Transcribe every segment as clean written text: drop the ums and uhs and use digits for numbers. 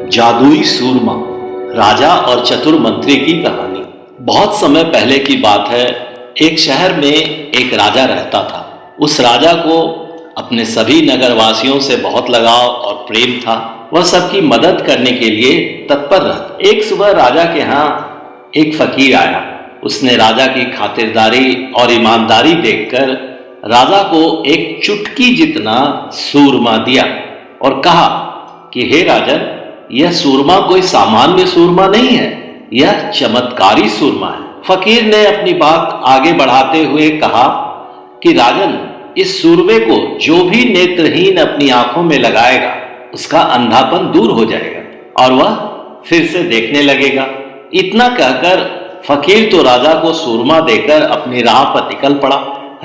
जादुई सूरमा, राजा और चतुर मंत्री की कहानी। बहुत समय पहले की बात है। एक शहर में एक राजा रहता था। उस राजा को अपने सभी नगरवासियों से बहुत लगाव और प्रेम था। वह सबकी मदद करने के लिए तत्पर रहता। एक सुबह राजा के यहाँ एक फकीर आया। उसने राजा की खातिरदारी और ईमानदारी देखकर राजा को एक चुटकी जितना सूरमा दिया और कहा कि हे राजन, यह सूरमा कोई सामान्य सूरमा नहीं है, यह चमत्कारी सूरमा है। फकीर ने अपनी बात आगे बढ़ाते हुए कहा कि राजन, इस सूरमे को जो भी नेत्रहीन अपनी आंखों में लगाएगा उसका अंधापन दूर हो जाएगा और वह फिर से देखने लगेगा। इतना कहकर फकीर तो राजा को सूरमा देकर अपनी राह पर निकल पड़ा।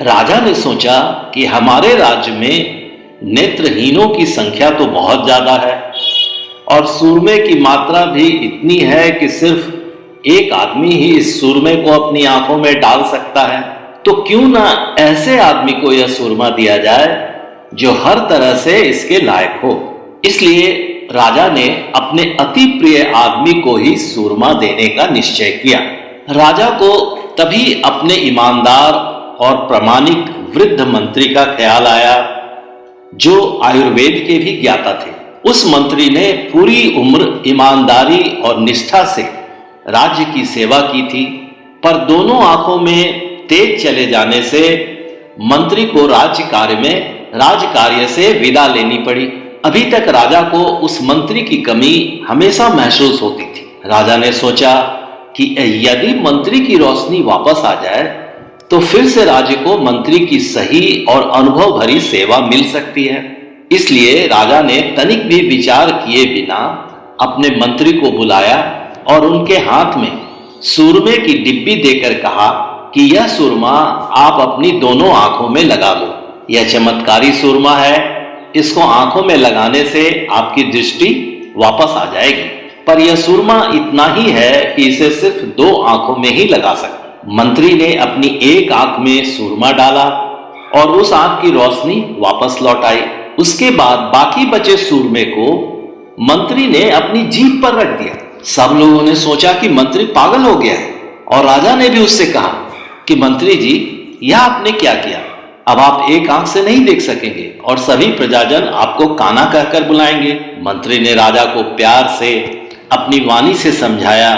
राजा ने सोचा कि हमारे राज्य में नेत्रहीनों की संख्या तो बहुत ज्यादा है और सूरमे की मात्रा भी इतनी है कि सिर्फ एक आदमी ही इस सूरमे को अपनी आंखों में डाल सकता है। तो क्यों ना ऐसे आदमी को यह सूरमा दिया जाए जो हर तरह से इसके लायक हो। इसलिए राजा ने अपने अति प्रिय आदमी को ही सूरमा देने का निश्चय किया। राजा को तभी अपने ईमानदार और प्रामाणिक वृद्ध मंत्री का ख्याल आया, जो आयुर्वेद के भी ज्ञाता थे। उस मंत्री ने पूरी उम्र ईमानदारी और निष्ठा से राज्य की सेवा की थी, पर दोनों आंखों में तेज चले जाने से मंत्री को राज कार्य से विदा लेनी पड़ी। अभी तक राजा को उस मंत्री की कमी हमेशा महसूस होती थी। राजा ने सोचा कि यदि मंत्री की रोशनी वापस आ जाए तो फिर से राज्य को मंत्री की सही और अनुभव भरी सेवा मिल सकती है। इसलिए राजा ने तनिक भी विचार किए बिना अपने मंत्री को बुलाया और उनके हाथ में सूरमे की डिब्बी देकर कहा कि यह सूरमा आप अपनी दोनों आंखों में लगा लो। यह चमत्कारी सूरमा है, इसको आंखों में लगाने से आपकी दृष्टि वापस आ जाएगी। पर यह सूरमा इतना ही है कि इसे सिर्फ 2 आंखों में ही लगा सकते। मंत्री ने अपनी एक आंख में सूरमा डाला और उस आंख की रोशनी वापस लौट आई। उसके बाद बाकी बचे सूरमे को मंत्री ने अपनी जीभ पर रख दिया। सब लोगों ने सोचा कि मंत्री पागल हो गया है और राजा ने भी उससे कहा कि मंत्री जी, यह आपने क्या किया? अब आप एक आंख से नहीं देख सकेंगे और सभी प्रजाजन आपको काना कहकर बुलाएंगे। मंत्री ने राजा को प्यार से अपनी वाणी से समझाया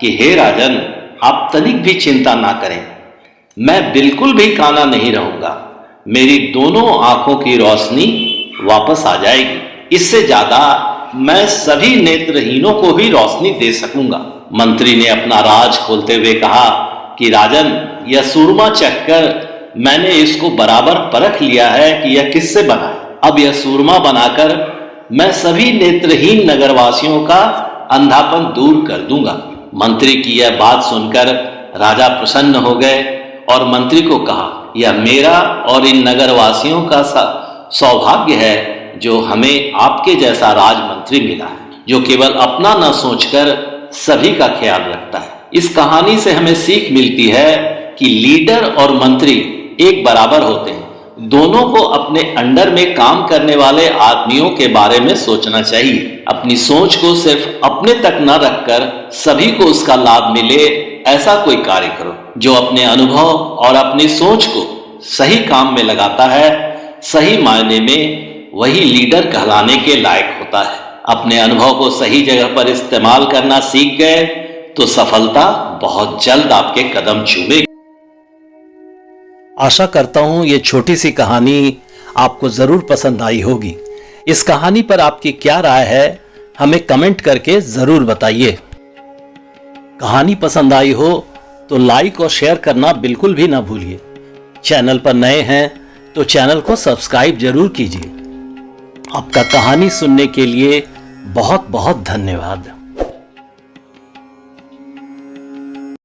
कि हे राजन, आप तनिक भी चिंता ना करें, मैं बिल्कुल भी काना नहीं रहूंगा। मेरी दोनों आंखों की रोशनी वापस आ जाएगी। इससे ज्यादा मैं सभी नेत्रहीनों को भी रोशनी दे सकूंगा। मंत्री ने अपना राज खोलते हुए कहा कि राजन, यह सूरमा चखकर मैंने इसको बराबर परख लिया है कि यह किससे बना है। अब यह सूरमा बनाकर मैं सभी नेत्रहीन नगरवासियों का अंधापन दूर कर दूंगा। मंत्री की यह बात सुनकर राजा प्रसन्न हो गए और मंत्री को कहा, यह मेरा और इन नगरवासियों का सौभाग्य है जो हमें आपके जैसा राजमंत्री मिला है, जो केवल अपना न सोचकर सभी का ख्याल रखता है। इस कहानी से हमें सीख मिलती है कि लीडर और मंत्री एक बराबर होते हैं। दोनों को अपने अंडर में काम करने वाले आदमियों के बारे में सोचना चाहिए। अपनी सोच को सिर्फ अपने तक न रखकर सभी को उसका लाभ मिले, ऐसा कोई कार्य करो। जो अपने अनुभव और अपनी सोच को सही काम में लगाता है, सही मायने में वही लीडर कहलाने के लायक होता है। अपने अनुभव को सही जगह पर इस्तेमाल करना सीख गए तो सफलता बहुत जल्द आपके कदम चूमेगी। आशा करता हूं ये छोटी सी कहानी आपको जरूर पसंद आई होगी। इस कहानी पर आपकी क्या राय है, हमें कमेंट करके जरूर बताइए। कहानी पसंद आई हो तो लाइक और शेयर करना बिल्कुल भी ना भूलिए। चैनल पर नए हैं तो चैनल को सब्सक्राइब जरूर कीजिए। आपका कहानी सुनने के लिए बहुत बहुत धन्यवाद।